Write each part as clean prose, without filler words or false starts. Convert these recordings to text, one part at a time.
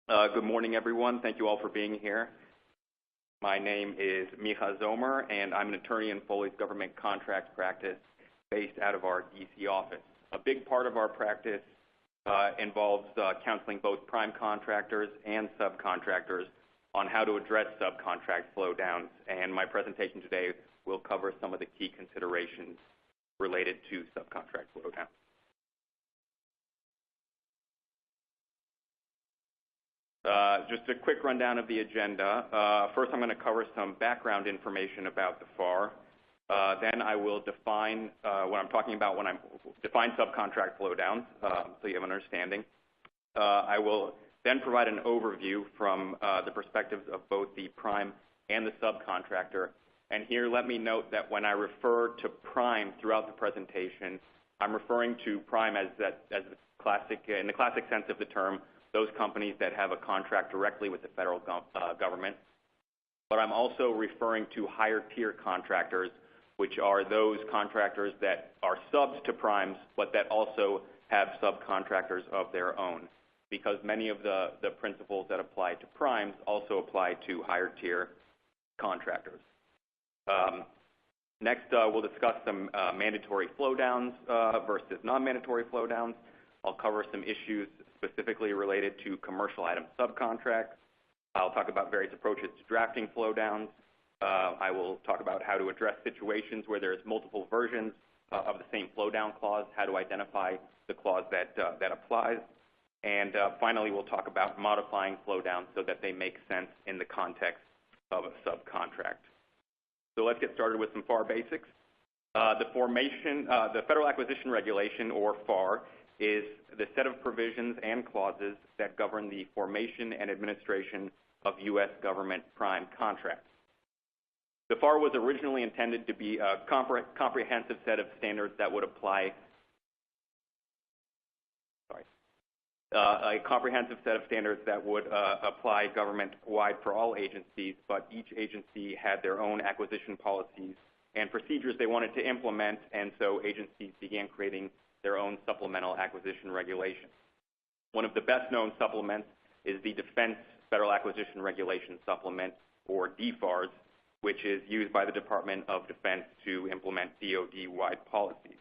Good morning, everyone. Thank you all for being here. My name is Micha Zomer, and I'm an attorney in Foley's government contracts practice based out of our D.C. office. A big part of our practice involves counseling both prime contractors and subcontractors on how to address subcontract flowdowns, and my presentation today will cover some of the key considerations related to subcontract flowdowns. Just a quick rundown of the agenda. First, I'm going to cover some background information about the FAR. Then I will define what I'm talking about when I define subcontract flowdowns, so you have an understanding. I will then provide an overview from the perspectives of both the prime and the subcontractor. And here, let me note that when I refer to prime throughout the presentation, I'm referring to prime as the classic, in the classic sense of the term, those companies that have a contract directly with the federal government. But I'm also referring to higher tier contractors, which are those contractors that are subs to primes, but that also have subcontractors of their own, because many of the principles that apply to primes also apply to higher tier contractors. Next, we'll discuss some mandatory flowdowns versus non-mandatory flowdowns. I'll cover some issues specifically related to commercial item subcontracts. I'll talk about various approaches to drafting flowdowns. I will talk about how to address situations where there's multiple versions of the same flowdown clause, how to identify the clause that applies. And finally, we'll talk about modifying flowdowns so that they make sense in the context of a subcontract. So let's get started with some FAR basics. The Federal Acquisition Regulation, or FAR, is the set of provisions and clauses that govern the formation and administration of U.S. government prime contracts. The FAR was originally intended to be a comprehensive set of standards that would apply apply government-wide for all agencies, but each agency had their own acquisition policies and procedures they wanted to implement, and so agencies began creating their own supplemental acquisition regulation. One of the best-known supplements is the Defense Federal Acquisition Regulation Supplement, or DFARS, which is used by the Department of Defense to implement DoD-wide policies.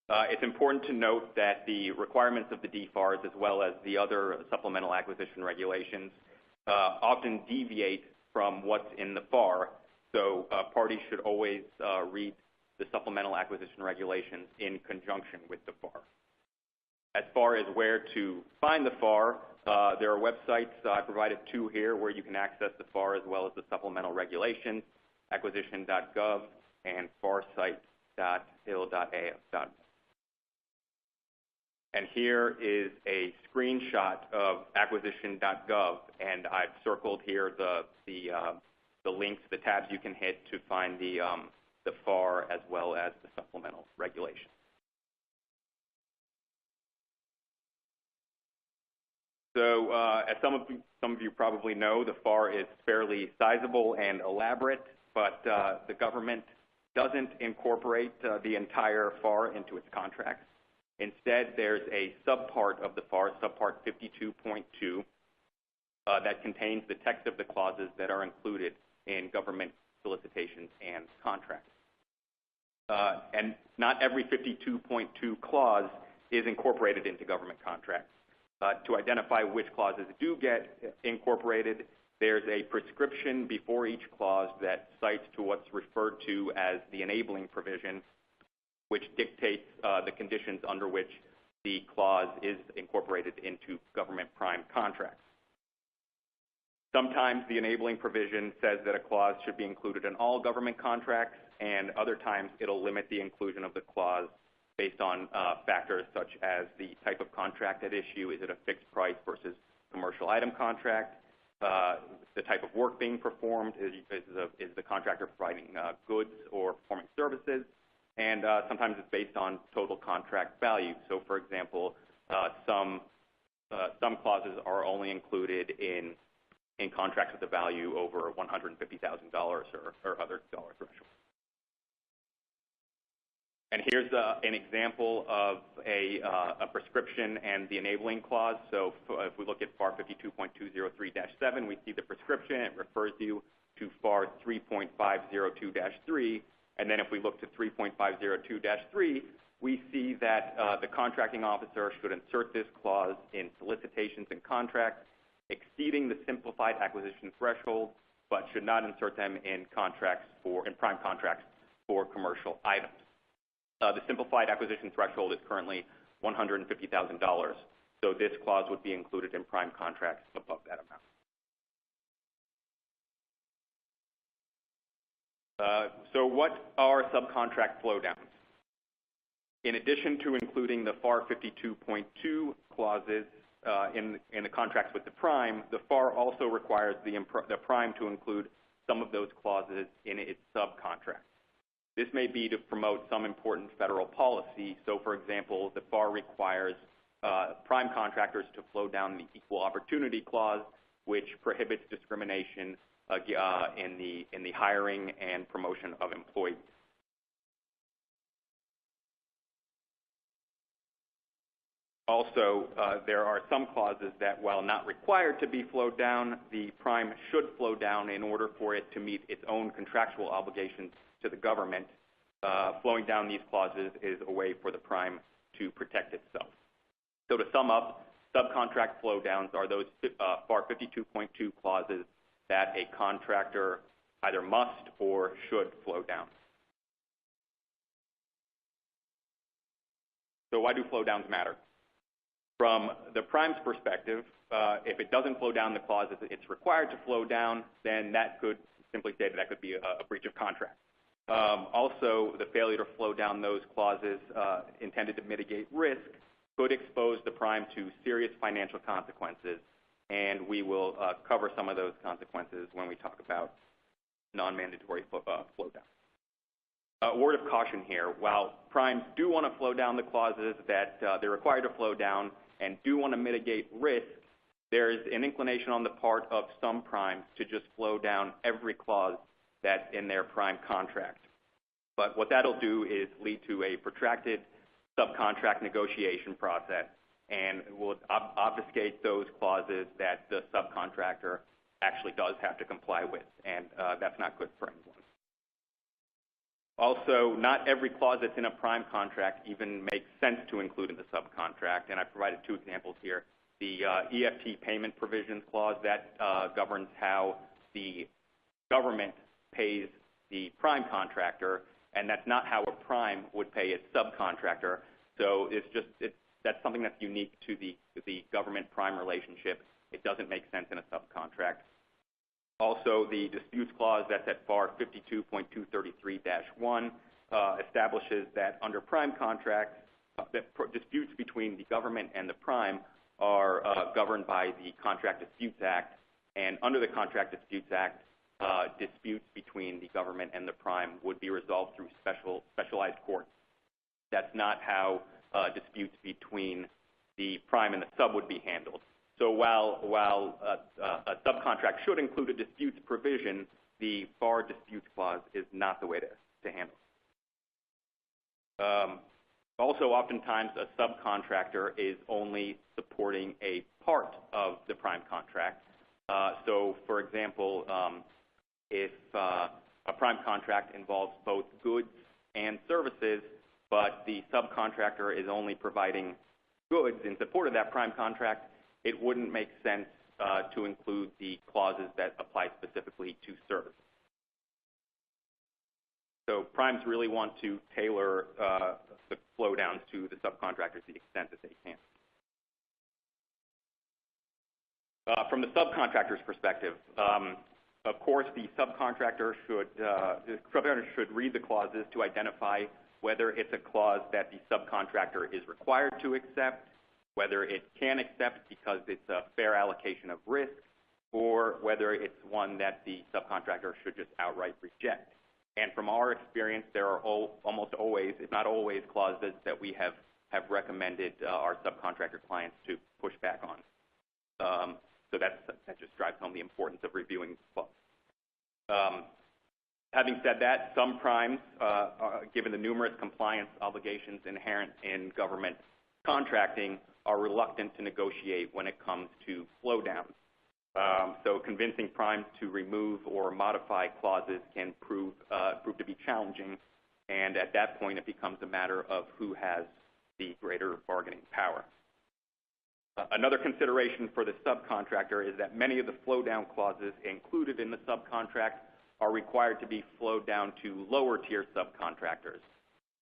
It's important to note that the requirements of the DFARS, as well as the other supplemental acquisition regulations, often deviate from what's in the FAR, so parties should always read the supplemental acquisition regulations in conjunction with the FAR. As far as where to find the FAR, there are websites I provided two here where you can access the FAR as well as the supplemental regulations, acquisition.gov and farsite.il.af. And here is a screenshot of acquisition.gov, and I've circled here the links, the tabs you can hit to find the FAR as well as the supplemental regulations. So as some of you probably know, the FAR is fairly sizable and elaborate, but the government doesn't incorporate the entire FAR into its contracts. Instead, there's a subpart of the FAR, subpart 52.2, that contains the text of the clauses that are included in government solicitations and contracts. And not every 52.2 clause is incorporated into government contracts. To identify which clauses do get incorporated, there's a prescription before each clause that cites to what's referred to as the enabling provision, which dictates the conditions under which the clause is incorporated into government prime contracts. Sometimes the enabling provision says that a clause should be included in all government contracts, and other times it'll limit the inclusion of the clause based on factors such as the type of contract at issue. Is it a fixed price versus commercial item contract? The type of work being performed. Is the contractor providing goods or performing services? And sometimes it's based on total contract value. So, for example, some clauses are only included in contracts with a value over $150,000 or other dollar thresholds. And here's an example of a prescription and the enabling clause. So if we look at FAR 52.203-7, we see the prescription. It refers you to FAR 3.502-3. And then if we look to 3.502-3, we see that the contracting officer should insert this clause in solicitations and contracts exceeding the simplified acquisition threshold, but should not insert them in prime contracts for commercial items. The simplified acquisition threshold is currently $150,000, so this clause would be included in prime contracts above that amount. So what are subcontract flowdowns? In addition to including the FAR 52.2 clauses in the contracts with the prime, the FAR also requires the prime to include some of those clauses in its subcontract. This may be to promote some important federal policy. So, for example, the FAR requires prime contractors to flow down the Equal Opportunity Clause, which prohibits discrimination in the hiring and promotion of employees. Also, there are some clauses that, while not required to be flowed down, the prime should flow down in order for it to meet its own contractual obligations to the government. Flowing down these clauses is a way for the prime to protect itself. So to sum up, subcontract flowdowns are those FAR 52.2 clauses that a contractor either must or should flow down. So why do flowdowns matter? From the prime's perspective, if it doesn't flow down the clauses it's required to flow down, then that could simply say that could be a breach of contract. Also, the failure to flow down those clauses intended to mitigate risk could expose the prime to serious financial consequences, and we will cover some of those consequences when we talk about non-mandatory flow down. A word of caution here. While primes do want to flow down the clauses that they're required to flow down and do want to mitigate risk, there is an inclination on the part of some primes to just flow down every clause that's in their prime contract. But what that'll do is lead to a protracted subcontract negotiation process and will obfuscate those clauses that the subcontractor actually does have to comply with, and that's not good for anyone. Also, not every clause that's in a prime contract even makes sense to include in the subcontract, and I provided two examples here. The EFT payment provisions clause that governs how the government pays the prime contractor, and that's not how a prime would pay its subcontractor. So that's something that's unique to the government-prime relationship. It doesn't make sense in a subcontract. Also, the disputes clause that's at FAR 52.233-1 establishes that under prime contracts, disputes between the government and the prime are governed by the Contract Disputes Act, and under the Contract Disputes Act, disputes between the government and the prime would be resolved through specialized courts. That's not how disputes between the prime and the sub would be handled. So while a subcontract should include a disputes provision, the FAR disputes clause is not the way to handle it. Also, oftentimes, a subcontractor is only supporting a part of the prime contract. So, for example, if a prime contract involves both goods and services, but the subcontractor is only providing goods in support of that prime contract, it wouldn't make sense to include the clauses that apply specifically to services. So primes really want to tailor the flowdowns to the subcontractors to the extent that they can. From the subcontractor's perspective, of course, the subcontractor should read the clauses to identify whether it's a clause that the subcontractor is required to accept, whether it can accept because it's a fair allocation of risk, or whether it's one that the subcontractor should just outright reject. And from our experience, there are almost always, if not always, clauses that we have recommended our subcontractor clients to push back on. So that just drives home the importance of reviewing the clause. Having said that, some primes, given the numerous compliance obligations inherent in government contracting, are reluctant to negotiate when it comes to flowdowns. So convincing primes to remove or modify clauses can prove to be challenging, and at that point it becomes a matter of who has the greater bargaining power. Another consideration for the subcontractor is that many of the flowdown clauses included in the subcontract are required to be flowed down to lower tier subcontractors.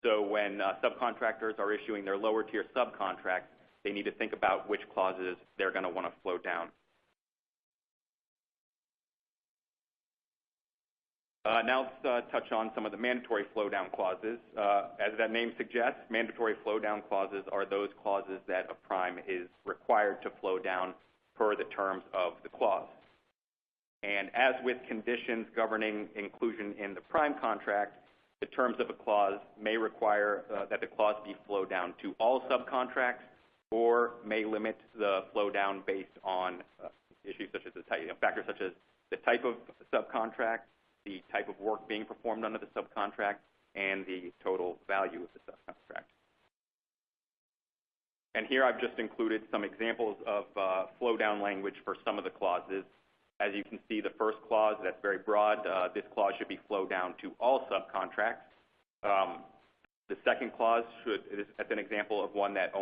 So when subcontractors are issuing their lower tier subcontracts, they need to think about which clauses they're going to want to flow down. Now let's touch on some of the mandatory flowdown clauses. As that name suggests, mandatory flowdown clauses are those clauses that a prime is required to flow down per the terms of the clause. And as with conditions governing inclusion in the prime contract, the terms of a clause may require that the clause be flowed down to all subcontracts, or may limit the flow down based on issues such as factors such as the type of subcontract, the type of work being performed under the subcontract, and the total value of the subcontract. And here I've just included some examples of flow down language for some of the clauses. As you can see, the first clause, that's very broad. This clause should be flowed down to all subcontracts. The second clause that's an example of one that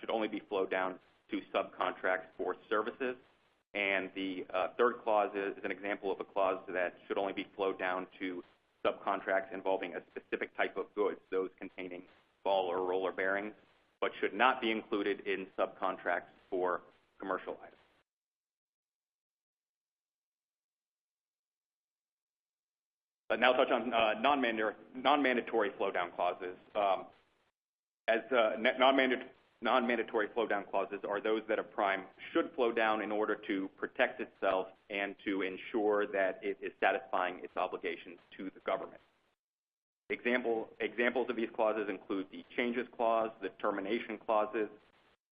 should only be flowed down to subcontracts for services. And the third clause is an example of a clause that should only be flowed down to subcontracts involving a specific type of goods, those containing ball or roller bearings, but should not be included in subcontracts for commercial items. Now touch on non-mandatory flow-down clauses. Non-mandatory flow-down clauses are those that a prime should flow down in order to protect itself and to ensure that it is satisfying its obligations to the government. Examples of these clauses include the changes clause, the termination clauses,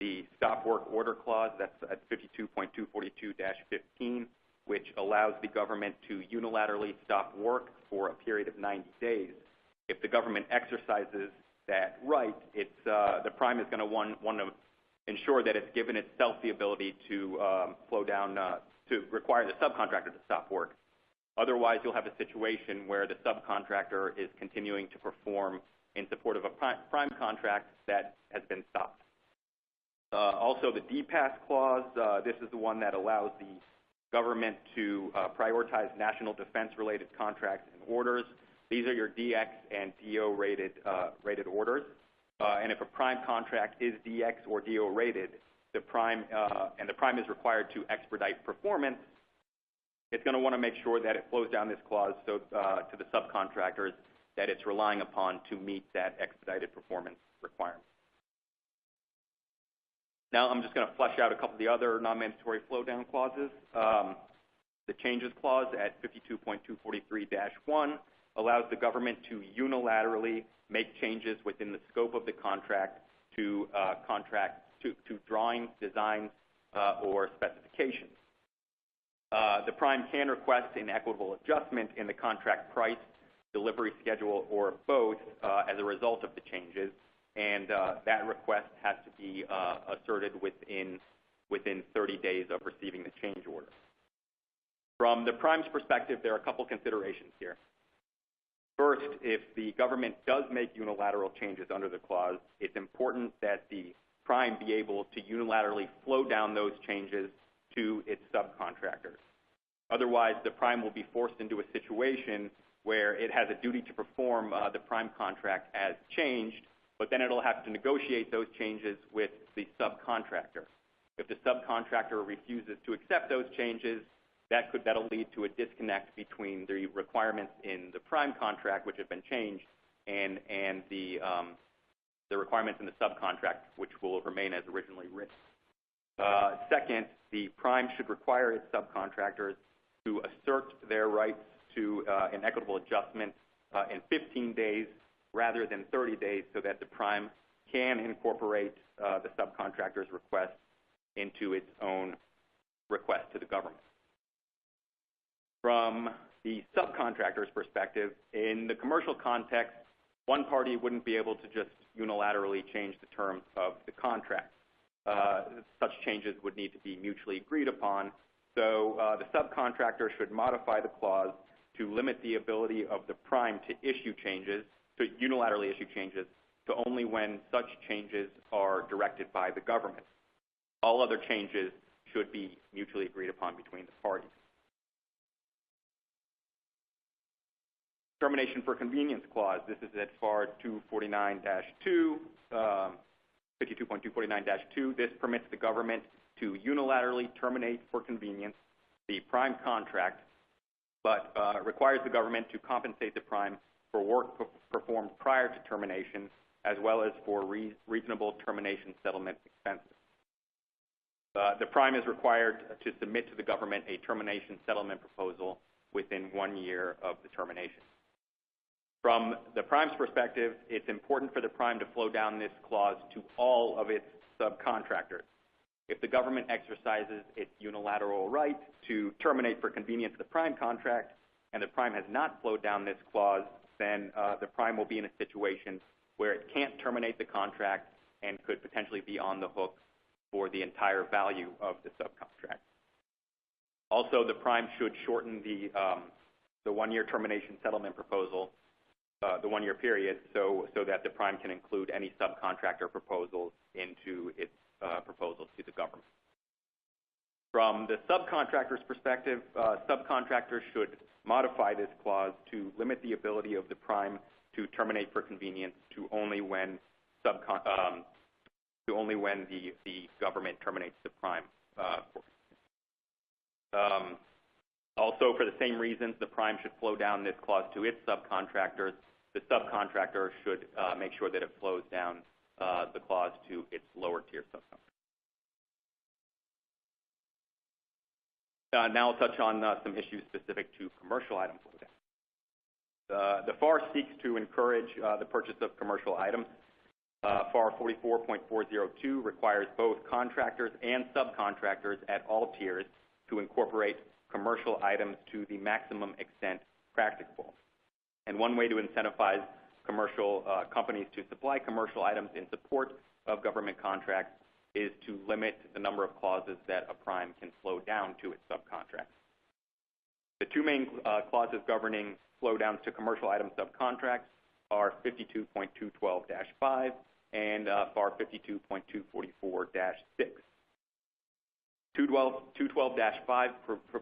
the stop work order clause, that's at 52.242-15, which allows the government to unilaterally stop work for a period of 90 days. If the government exercises that right, the prime is going to want to ensure that it's given itself the ability to flow down, to require the subcontractor to stop work. Otherwise, you'll have a situation where the subcontractor is continuing to perform in support of a prime contract that has been stopped. Also, the DPAS clause, this is the one that allows the government to prioritize national defense-related contracts and orders. These are your DX and DO rated orders. And if a prime contract is DX or DO rated, the prime is required to expedite performance, it's going to want to make sure that it flows down this clause to the subcontractors that it's relying upon to meet that expedited performance requirement. Now I'm just going to flesh out a couple of the other non-mandatory flow-down clauses. The changes clause at 52.243-1 allows the government to unilaterally make changes within the scope of the contract to drawings, designs, or specifications. The prime can request an equitable adjustment in the contract price, delivery schedule, or both as a result of the changes, and that request has to be asserted within 30 days of receiving the change order. From the prime's perspective, there are a couple considerations here. First, if the government does make unilateral changes under the clause, it's important that the prime be able to unilaterally flow down those changes to its subcontractors. Otherwise, the prime will be forced into a situation where it has a duty to perform the prime contract as changed, but then it'll have to negotiate those changes with the subcontractor. If the subcontractor refuses to accept those changes, that'll lead to a disconnect between the requirements in the prime contract, which have been changed, and the requirements in the subcontract, which will remain as originally written. Second, the prime should require its subcontractors to assert their rights to an equitable adjustment in 15 days rather than 30 days, so that the prime can incorporate the subcontractor's request into its own request to the government. From the subcontractor's perspective, in the commercial context, one party wouldn't be able to just unilaterally change the terms of the contract. Such changes would need to be mutually agreed upon. So the subcontractor should modify the clause to limit the ability of the prime to issue changes, to unilaterally issue changes, to only when such changes are directed by the government. All other changes should be mutually agreed upon between the parties. Termination for convenience clause. This is at FAR 249-2, 52.249-2. This permits the government to unilaterally terminate for convenience the prime contract, but requires the government to compensate the prime for work performed prior to termination, as well as for reasonable termination settlement expenses. The prime is required to submit to the government a termination settlement proposal within 1 year of the termination. From the prime's perspective, it's important for the prime to flow down this clause to all of its subcontractors. If the government exercises its unilateral right to terminate for convenience the prime contract, and the prime has not flowed down this clause, then the prime will be in a situation where it can't terminate the contract and could potentially be on the hook for the entire value of the subcontract. Also, the prime should shorten the 1 year termination settlement proposal, the 1 year period, so that the prime can include any subcontractor proposals into its proposals to the government. From the subcontractor's perspective, subcontractors should modify this clause to limit the ability of the prime to terminate for convenience to only when the government terminates the prime. Also, for the same reasons, the prime should flow down this clause to its subcontractors. The subcontractor should make sure that it flows down the clause to its lower tier subcontractor. Now I'll touch on some issues specific to commercial item flowdown. The FAR seeks to encourage the purchase of commercial items. FAR 44.402 requires both contractors and subcontractors at all tiers to incorporate commercial items to the maximum extent practicable. And one way to incentivize commercial companies to supply commercial items in support of government contracts is to limit the number of clauses that a prime can flow down to its subcontracts. The two main clauses governing flowdowns to commercial item subcontracts are 52.212-5 and FAR 52.244-6. 212-5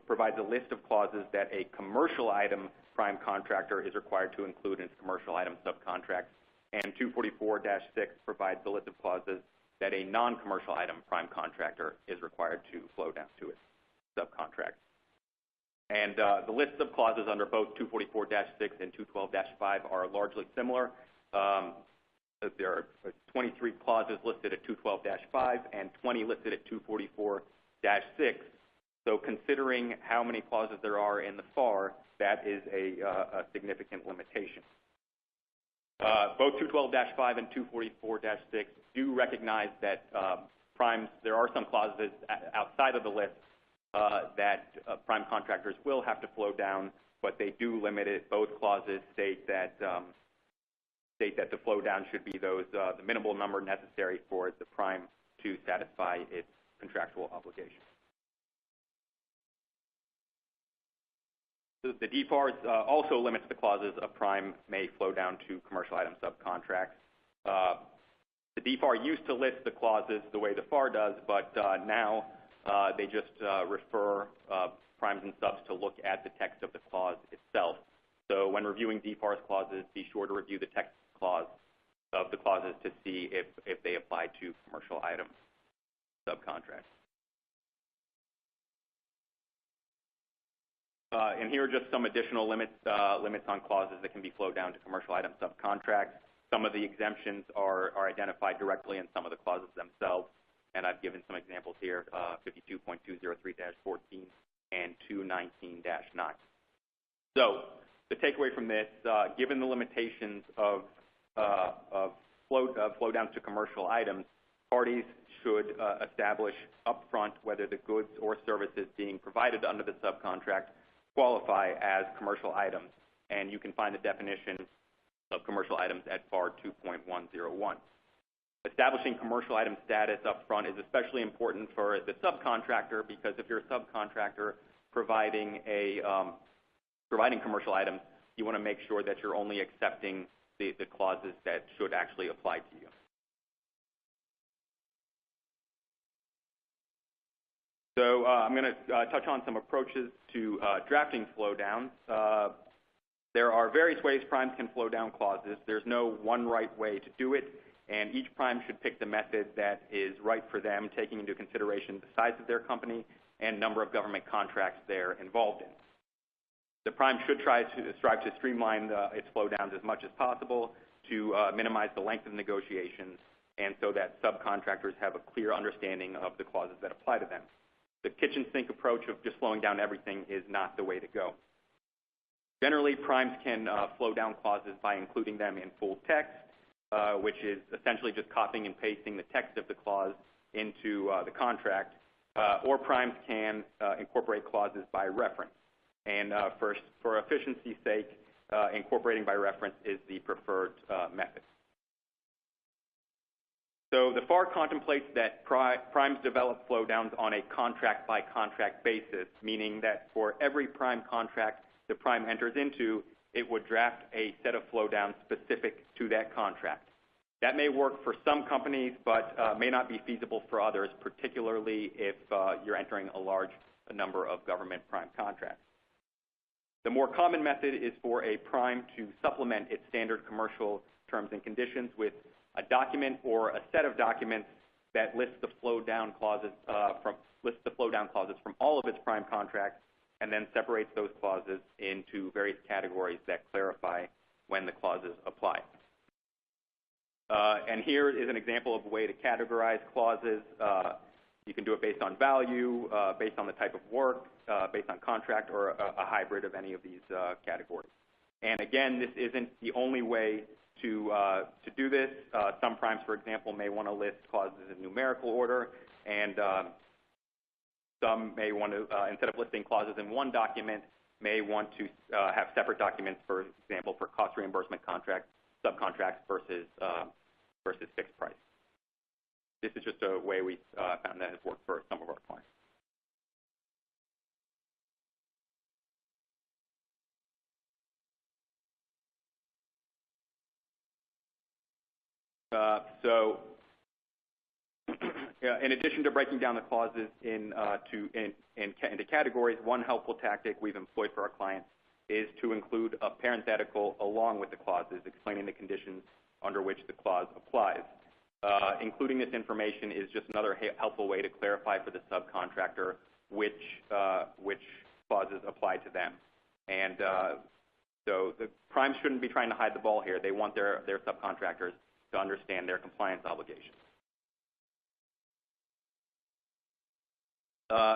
provides a list of clauses that a commercial item prime contractor is required to include in its commercial item subcontracts, and 244-6 provides a list of clauses that a non-commercial item prime contractor is required to flow down to its subcontract. And the lists of clauses under both 244-6 and 212-5 are largely similar. There are 23 clauses listed at 212-5 and 20 listed at 244-6. So considering how many clauses there are in the FAR, that is a significant limitation. Both 212-5 and 244-6 do recognize that there are some clauses outside of the list that prime contractors will have to flow down, but they do limit it. Both clauses state that the flow down should be the minimal number necessary for the prime to satisfy its contractual obligations. The DFARS also limits the clauses a prime may flow down to commercial item subcontracts. The DFAR used to list the clauses the way the FAR does, but now they just refer primes and subs to look at the text of the clause itself. So when reviewing DFARS clauses, be sure to review the text clause of the clauses to see if they apply to commercial item subcontracts. And here are just some additional limits on clauses that can be flowed down to commercial item subcontracts. Some of the exemptions are identified directly in some of the clauses themselves, and I've given some examples here, 52.203-14 and 219-9. So the takeaway from this, given the limitations of flow down to commercial items, parties should establish upfront whether the goods or services being provided under the subcontract qualify as commercial items, and you can find the definition of commercial items at FAR 2.101. Establishing commercial item status up front is especially important for the subcontractor, because if you're a subcontractor providing commercial items, you want to make sure that you're only accepting the clauses that should actually apply to you. So I'm going to touch on some approaches to drafting flowdowns. There are various ways primes can flow down clauses. There's no one right way to do it, and each prime should pick the method that is right for them, taking into consideration the size of their company and number of government contracts they're involved in. The prime should strive to streamline its flowdowns as much as possible to minimize the length of negotiations, and so that subcontractors have a clear understanding of the clauses that apply to them. The kitchen sink approach of just slowing down everything is not the way to go. Generally, primes can flow down clauses by including them in full text, which is essentially just copying and pasting the text of the clause into the contract, or primes can incorporate clauses by reference. And for efficiency's sake, incorporating by reference is the preferred method. So the FAR contemplates that primes develop flowdowns on a contract-by-contract basis, meaning that for every prime contract the prime enters into, it would draft a set of flowdowns specific to that contract. That may work for some companies, but may not be feasible for others, particularly if you're entering a large number of government prime contracts. The more common method is for a prime to supplement its standard commercial terms and conditions with a document or a set of documents that lists the flow down clauses from all of its prime contracts, and then separates those clauses into various categories that clarify when the clauses apply. And here is an example of a way to categorize clauses. You can do it based on value, based on the type of work, based on contract, or a hybrid of any of these categories. And again, this isn't the only way to do this. Some primes, for example, may want to list clauses in numerical order, and some may want to, instead of listing clauses in one document, may want to have separate documents, for example, for cost reimbursement contracts, subcontracts versus fixed price. This is just a way we found that has worked for some of our clients. So in addition to breaking down the clauses into categories, one helpful tactic we've employed for our clients is to include a parenthetical along with the clauses, explaining the conditions under which the clause applies. Including this information is just another helpful way to clarify for the subcontractor which clauses apply to them. And so the primes shouldn't be trying to hide the ball here. They want their subcontractors to understand their compliance obligations.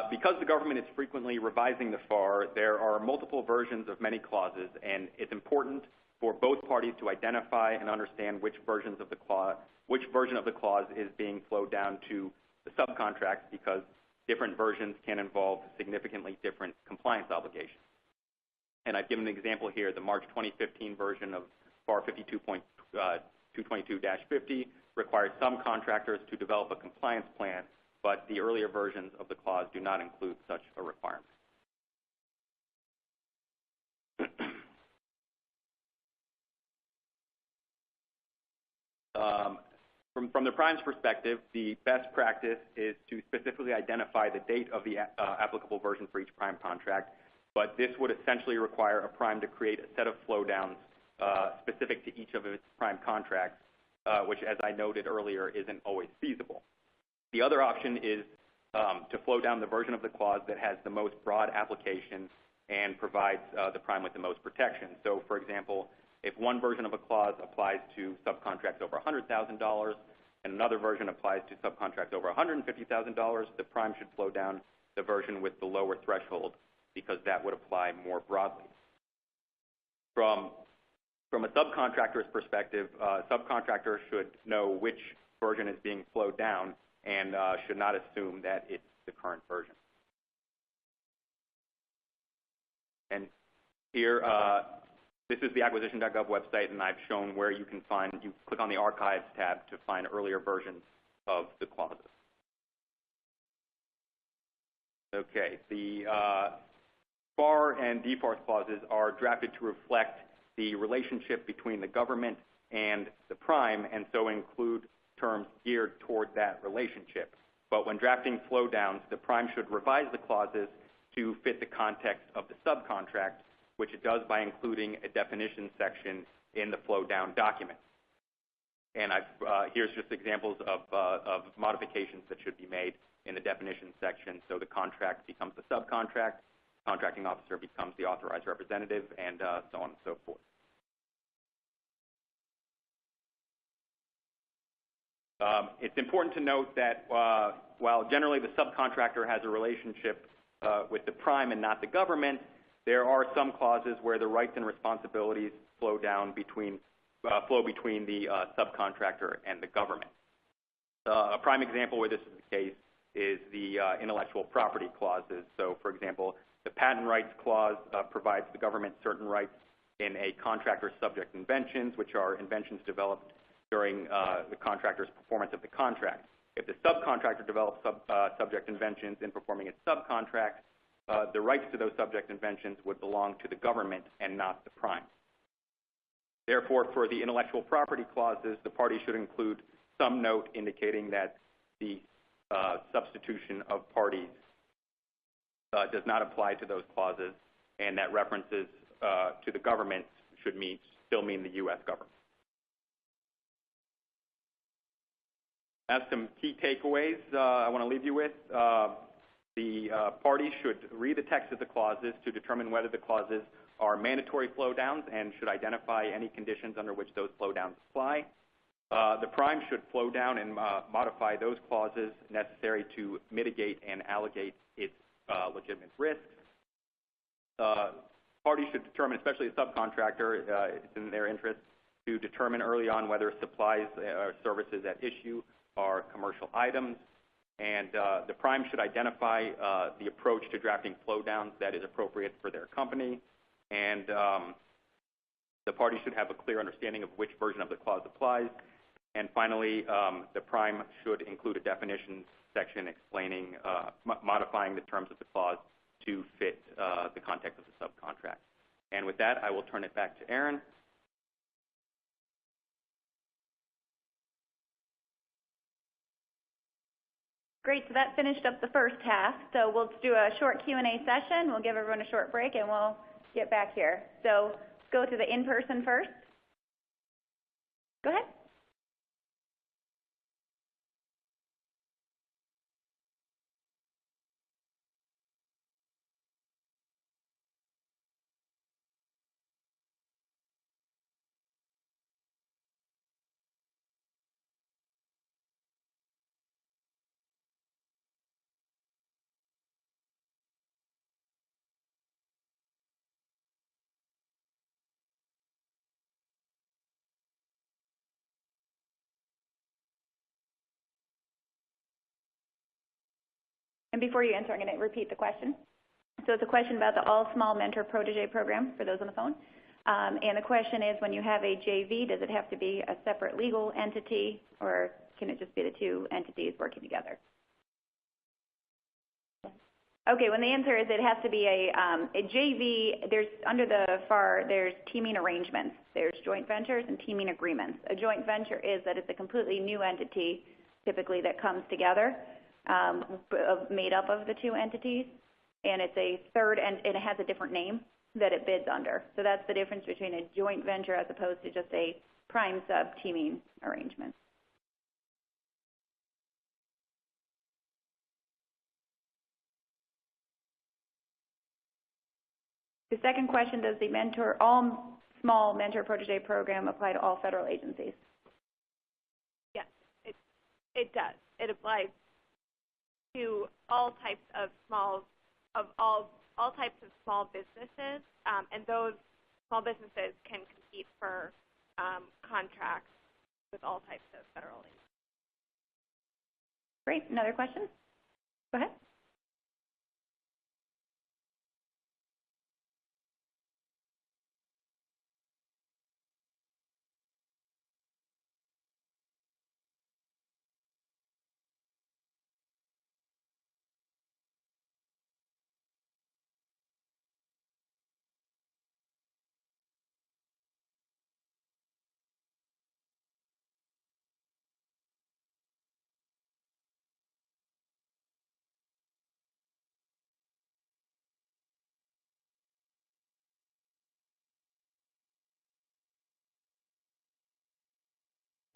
Because the government is frequently revising the FAR, there are multiple versions of many clauses, and it's important for both parties to identify and understand which version of the clause is being flowed down to the subcontracts, because different versions can involve significantly different compliance obligations. And I've given an example here. The March 2015 version of FAR 222-50 requires some contractors to develop a compliance plan, but the earlier versions of the clause do not include such a requirement. From the prime's perspective, the best practice is to specifically identify the date of the applicable version for each prime contract, but this would essentially require a prime to create a set of flowdowns specific to each of its prime contracts, which, as I noted earlier, isn't always feasible. The other option is to flow down the version of the clause that has the most broad application and provides the prime with the most protection. So, for example, if one version of a clause applies to subcontracts over $100,000 and another version applies to subcontracts over $150,000, the prime should flow down the version with the lower threshold, because that would apply more broadly. From a subcontractor's perspective, subcontractor should know which version is being flowed down and should not assume that it's the current version. And here, this is the acquisition.gov website, and I've shown where you can find, you click on the Archives tab to find earlier versions of the clauses. Okay, the FAR and DFARS clauses are drafted to reflect the relationship between the government and the prime, and so include terms geared toward that relationship. But when drafting Flowdowns, the prime should revise the clauses to fit the context of the subcontract, which it does by including a definition section in the Flowdown document. And here's just examples of modifications that should be made in the definition section. So the contract becomes the subcontract, contracting officer becomes the authorized representative, and so on and so forth. It's important to note that while generally the subcontractor has a relationship with the prime and not the government, there are some clauses where the rights and responsibilities flow between the subcontractor and the government. A prime example where this is the case is the intellectual property clauses. So, for example, the patent rights clause provides the government certain rights in a contractor's subject inventions, which are inventions developed during the contractor's performance of the contract. If the subcontractor develops subject inventions in performing its subcontract, the rights to those subject inventions would belong to the government and not the prime. Therefore, for the intellectual property clauses, the party should include some note indicating that the substitution of parties does not apply to those clauses, and that references to the government should still mean the U.S. government. As some key takeaways I want to leave you with, the parties should read the text of the clauses to determine whether the clauses are mandatory flowdowns and should identify any conditions under which those flowdowns apply. The prime should flow down and modify those clauses necessary to mitigate and allocate its legitimate risks. Parties should determine, especially the subcontractor, it's in their interest to determine early on whether supplies or services at issue are commercial items. And the prime should identify the approach to drafting flowdowns that is appropriate for their company. And the party should have a clear understanding of which version of the clause applies. And finally, the prime should include a definition section explaining, modifying the terms of the clause to fit the context of the subcontract. And with that, I will turn it back to Aaron. Great, so that finished up the first half. So we'll do a short Q&A session. We'll give everyone a short break, and we'll get back here. So let's go to the in-person first. Go ahead. And before you answer, I'm going to repeat the question. So it's a question about the All Small Mentor Protege program for those on the phone. And the question is, when you have a JV, does it have to be a separate legal entity, or can it just be the two entities working together? Okay, well, the answer is it has to be a JV. There's, under the FAR, there's teaming arrangements. There's joint ventures and teaming agreements. A joint venture is that it's a completely new entity, typically, that comes together, made up of the two entities, and it's a third, and it has a different name that it bids under. So that's the difference between a joint venture as opposed to just a prime sub teaming arrangement. The second question, does the All Small Mentor Protege program apply to all federal agencies? Yes, it does. It applies to all types of all types of small businesses, and those small businesses can compete for contracts with all types of federal agencies. Great. Another question? Go ahead.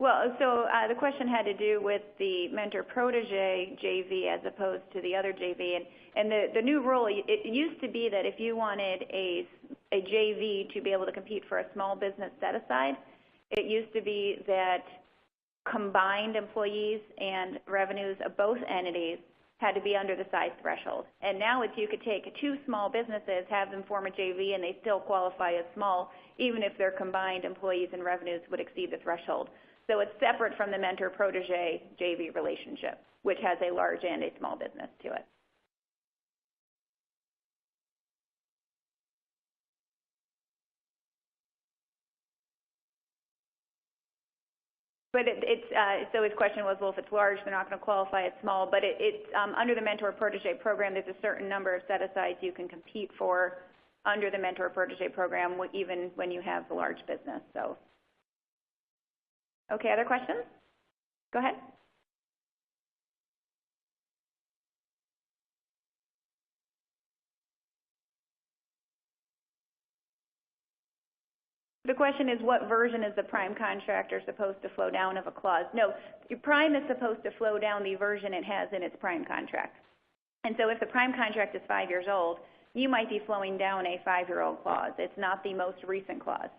Well, so the question had to do with the mentor-protege JV as opposed to the other JV. And the new rule, it used to be that if you wanted a JV to be able to compete for a small business set-aside, it used to be that combined employees and revenues of both entities had to be under the size threshold. And now it's you could take two small businesses, have them form a JV, and they still qualify as small, even if their combined employees and revenues would exceed the threshold. So it's separate from the mentor-protege JV relationship, which has a large and a small business to it. But so his question was, well, if it's large, they're not going to qualify as small. But it's under the mentor-protege program, there's a certain number of set-asides you can compete for under the mentor-protege program, even when you have a large business. So, okay, other questions? Go ahead. The question is, what version is the prime contractor supposed to flow down of a clause? No, your prime is supposed to flow down the version it has in its prime contract. And so if the prime contract is 5 years old, you might be flowing down a 5-year-old clause. It's not the most recent clause.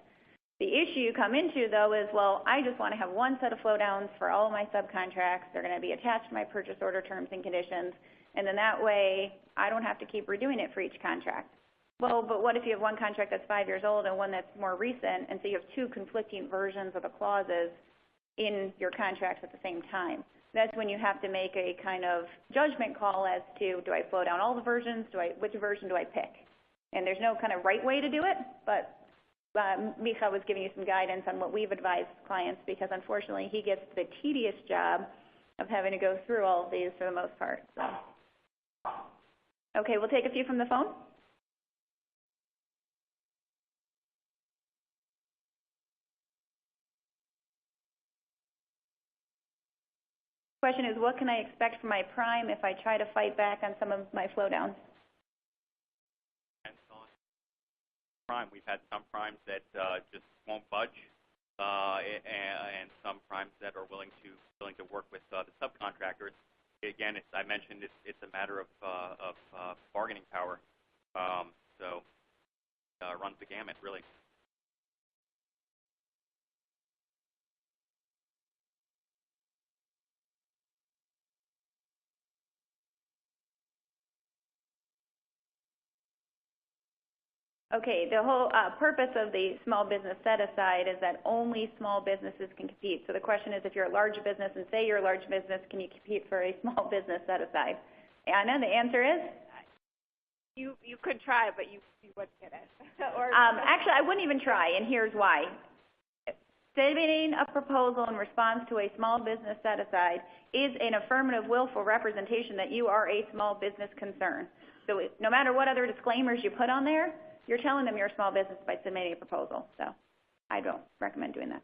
The issue you come into, though, is, well, I just want to have one set of flowdowns for all of my subcontracts. They're going to be attached to my purchase order terms and conditions, and then that way I don't have to keep redoing it for each contract. Well, but what if you have one contract that's 5 years old and one that's more recent, and so you have two conflicting versions of the clauses in your contracts at the same time? That's when you have to make a kind of judgment call as to, do I flow down all the versions? Which version do I pick? And there's no kind of right way to do it, but Micha was giving you some guidance on what we've advised clients, because unfortunately he gets the tedious job of having to go through all of these for the most part. So. Okay, we'll take a few from the phone. Question is, what can I expect from my prime if I try to fight back on some of my flowdowns? Prime. We've had some primes that just won't budge, and some primes that are willing to work with the subcontractors. Again, I mentioned it's a matter of bargaining power. So runs the gamut, really. Okay, the whole purpose of the small business set-aside is that only small businesses can compete. So the question is, if you're a large business and say you're a large business, can you compete for a small business set-aside? Anna, the answer is? You could try, but you wouldn't get it. Actually, I wouldn't even try, and here's why. Submitting a proposal in response to a small business set-aside is an affirmative willful representation that you are a small business concern. So no matter what other disclaimers you put on there, you're telling them you're a small business by submitting a proposal. So I don't recommend doing that.